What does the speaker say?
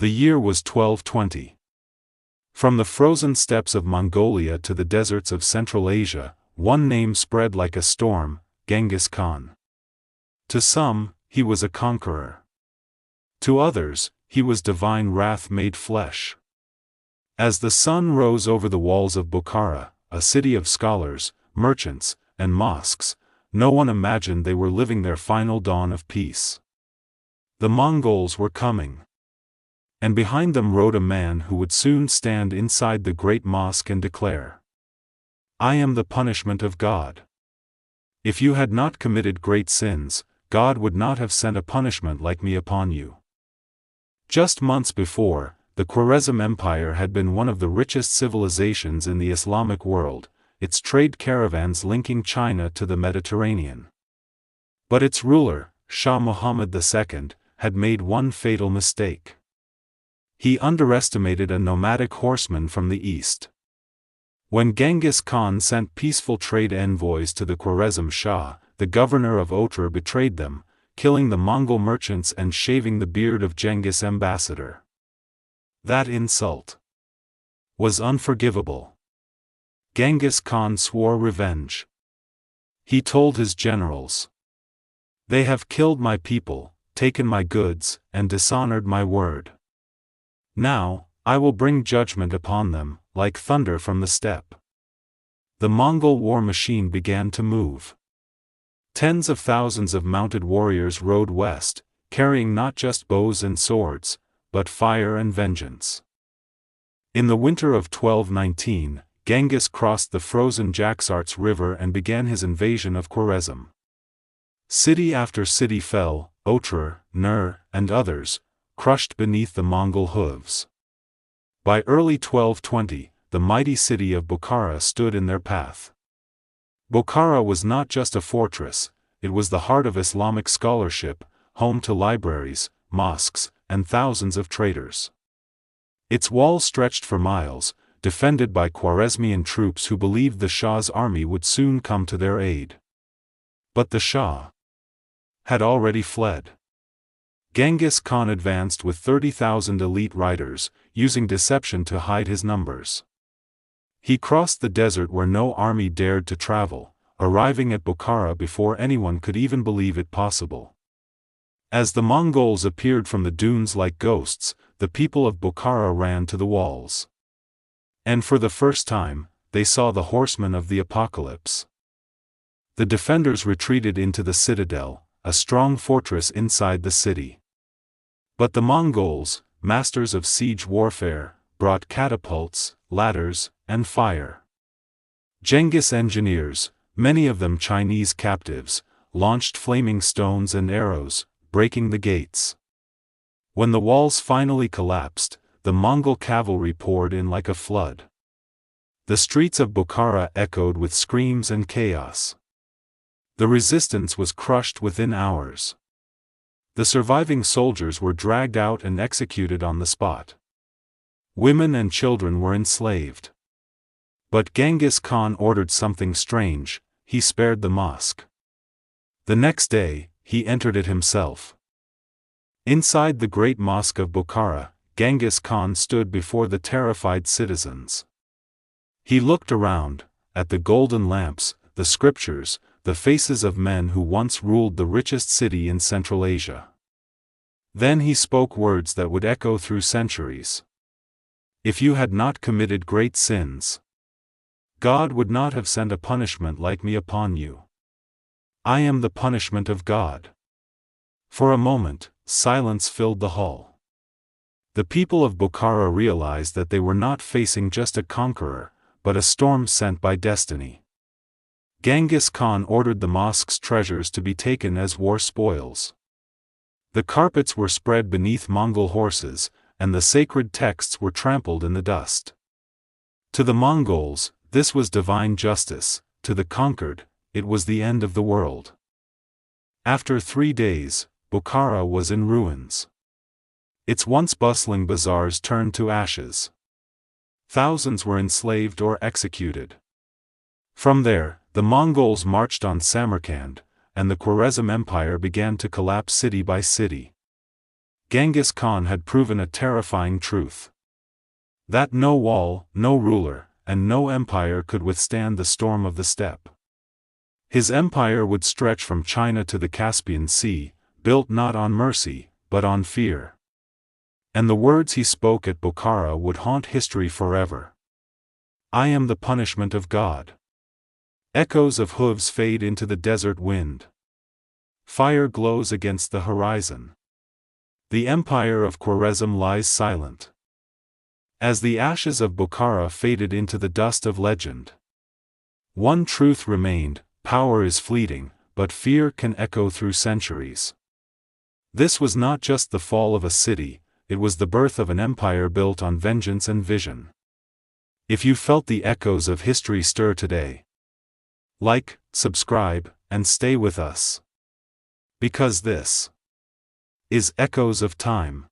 The year was 1220. From the frozen steppes of Mongolia to the deserts of Central Asia, one name spread like a storm: Genghis Khan. To some, he was a conqueror. To others, he was divine wrath made flesh. As the sun rose over the walls of Bukhara, a city of scholars, merchants, and mosques, no one imagined they were living their final dawn of peace. The Mongols were coming. And behind them rode a man who would soon stand inside the great mosque and declare, "I am the punishment of God. If you had not committed great sins, God would not have sent a punishment like me upon you." Just months before, the Khwarezm Empire had been one of the richest civilizations in the Islamic world, its trade caravans linking China to the Mediterranean. But its ruler, Shah Muhammad II, had made one fatal mistake. He underestimated a nomadic horseman from the east. When Genghis Khan sent peaceful trade envoys to the Khwarezm Shah, the governor of Otrar betrayed them, killing the Mongol merchants and shaving the beard of Genghis' ambassador. That insult was unforgivable. Genghis Khan swore revenge. He told his generals, "They have killed my people, taken my goods, and dishonored my word. Now, I will bring judgment upon them, like thunder from the steppe." The Mongol war machine began to move. Tens of thousands of mounted warriors rode west, carrying not just bows and swords, but fire and vengeance. In the winter of 1219, Genghis crossed the frozen Jaxartes River and began his invasion of Khwarezm. City after city fell, Otrar, Nur, and others, crushed beneath the Mongol hooves. By early 1220, the mighty city of Bukhara stood in their path. Bukhara was not just a fortress, it was the heart of Islamic scholarship, home to libraries, mosques, and thousands of traders. Its walls stretched for miles, defended by Khwarezmian troops who believed the Shah's army would soon come to their aid. But the Shah had already fled. Genghis Khan advanced with 30,000 elite riders, using deception to hide his numbers. He crossed the desert where no army dared to travel, arriving at Bukhara before anyone could even believe it possible. As the Mongols appeared from the dunes like ghosts, the people of Bukhara ran to the walls. And for the first time, they saw the horsemen of the apocalypse. The defenders retreated into the citadel, a strong fortress inside the city. But the Mongols, masters of siege warfare, brought catapults, ladders, and fire. Genghis engineers, many of them Chinese captives, launched flaming stones and arrows, breaking the gates. When the walls finally collapsed, the Mongol cavalry poured in like a flood. The streets of Bukhara echoed with screams and chaos. The resistance was crushed within hours. The surviving soldiers were dragged out and executed on the spot. Women and children were enslaved. But Genghis Khan ordered something strange: he spared the mosque. The next day, he entered it himself. Inside the great mosque of Bukhara, Genghis Khan stood before the terrified citizens. He looked around, at the golden lamps, the scriptures, the faces of men who once ruled the richest city in Central Asia. Then he spoke words that would echo through centuries. "If you had not committed great sins, God would not have sent a punishment like me upon you. I am the punishment of God." For a moment, silence filled the hall. The people of Bukhara realized that they were not facing just a conqueror, but a storm sent by destiny. Genghis Khan ordered the mosque's treasures to be taken as war spoils. The carpets were spread beneath Mongol horses, and the sacred texts were trampled in the dust. To the Mongols, this was divine justice; to the conquered, it was the end of the world. After 3 days, Bukhara was in ruins. Its once bustling bazaars turned to ashes. Thousands were enslaved or executed. From there, the Mongols marched on Samarkand, and the Khwarezm Empire began to collapse city by city. Genghis Khan had proven a terrifying truth. That no wall, no ruler, and no empire could withstand the storm of the steppe. His empire would stretch from China to the Caspian Sea, built not on mercy, but on fear. And the words he spoke at Bukhara would haunt history forever. I am the punishment of God. Echoes of hooves fade into the desert wind. Fire glows against the horizon. The empire of Khwarezm lies silent. As the ashes of Bukhara faded into the dust of legend. One truth remained: power is fleeting, but fear can echo through centuries. This was not just the fall of a city, it was the birth of an empire built on vengeance and vision. If you felt the echoes of history stir today, like, subscribe, and stay with us. Because this is Echoes of Time.